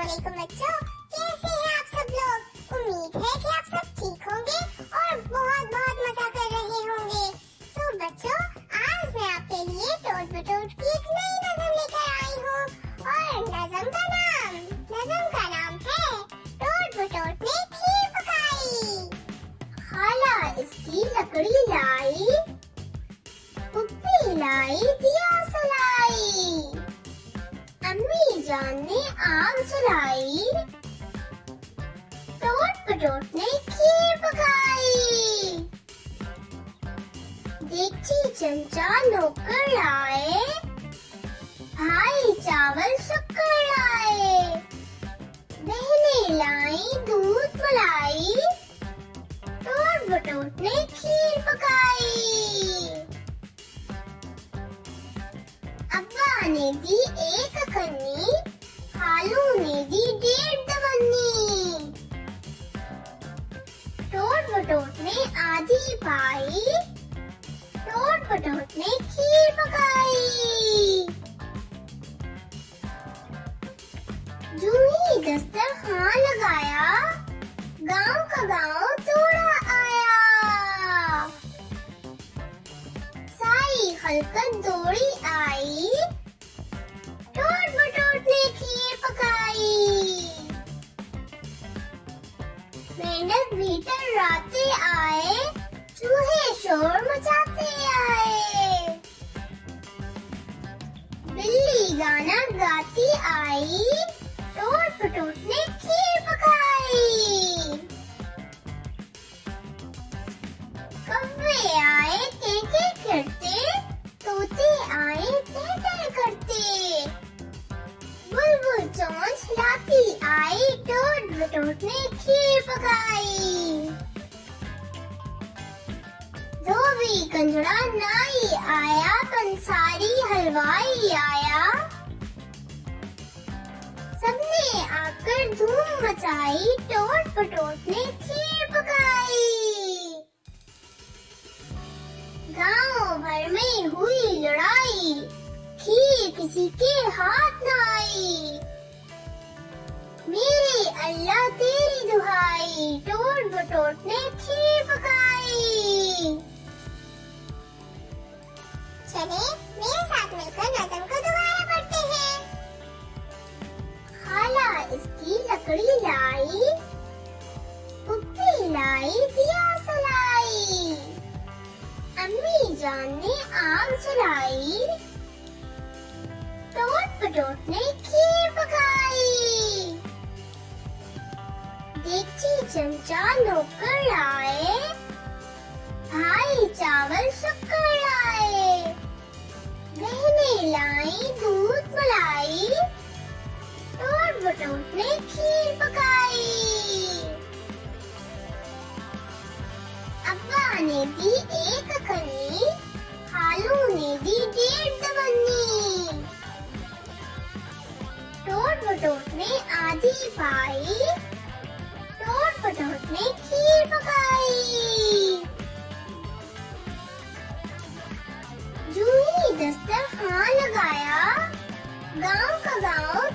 वालेकुम बच्चों, कैसे हैं आप सब लोग। उम्मीद है कि आप सब ठीक होंगे और बहुत बहुत मजा कर रहे होंगे। तो बच्चों, आज मैं आपके लिए टोट बटोट की एक नई नज़म लेकर आई हूँ और नज़म का नाम है टोट बटोट ने खीर पकाई। खाला इसकी लकड़ी लाई, पुप्पी लाई दिया सलाई, अम्मी जान ने आग जलाई, टोट बटोट ने खीर पकाई। देगची चमचा नौकर लाए, भाई चावल शक्कर लाए, बहनें लाई दूध मलाई, टोट बटोट ने खीर पकाई। अब्बा ने दी एक खन्नी, खालू ने दी 1.5 दवन्नी, टोट बटोट ने आधी पाई, टोट बटोट ने खीर पकाई। जूं ही दस्तरखान लगाया, गांव का गांव तोड़ा आया, साई खलकत दौड़ी आई, टोट बटोट ने खीर पकाई। मेंढक भीतर राते आए, चूहे शोर मचाते आए, बिल्ली गाना गाती आई, टोट बटोट ने खीर पकाई। कौवे आए केके करते, तोते आए टहटह करते, बुलबुल चोंच लाती आई, टोट बटोट ने खीर पकाई। धोबी कंजड़ा नाई आया, पंसारी हलवाई आया, सबने आकर धूम मचाई, टोट बटोट ने खीर पकाई। गांव भर में हुई लड़ाई, खीर किसी के हाथ न आई, मेरे अल्लाह तेरी दुहाई, टोट बटोट ने खीर पकाई। चले मेरे साथ मिलकर नज़म को दोबारा पढ़ते हैं। खाला इसकी लकड़ी लाई, पुप्पी लाई दिया सलाई, अम्मी जान ने आग जलाई, टोट बटोट ने खीर पकाई। देगची चमचा नौकर लाए, भाई चावल शक्कर लाए, बहनें लाई दूध मलाई, टोट बटोट ने खीर पकाई। अब्बा ने दी एक खन्नी, खालू ने दी 1.5 दवन्नी, टोट बटोट ने आधी पाई, टोट बटोट ने खीर पकाई। जूं ही दस्तरखान लगाया, गांव का गांव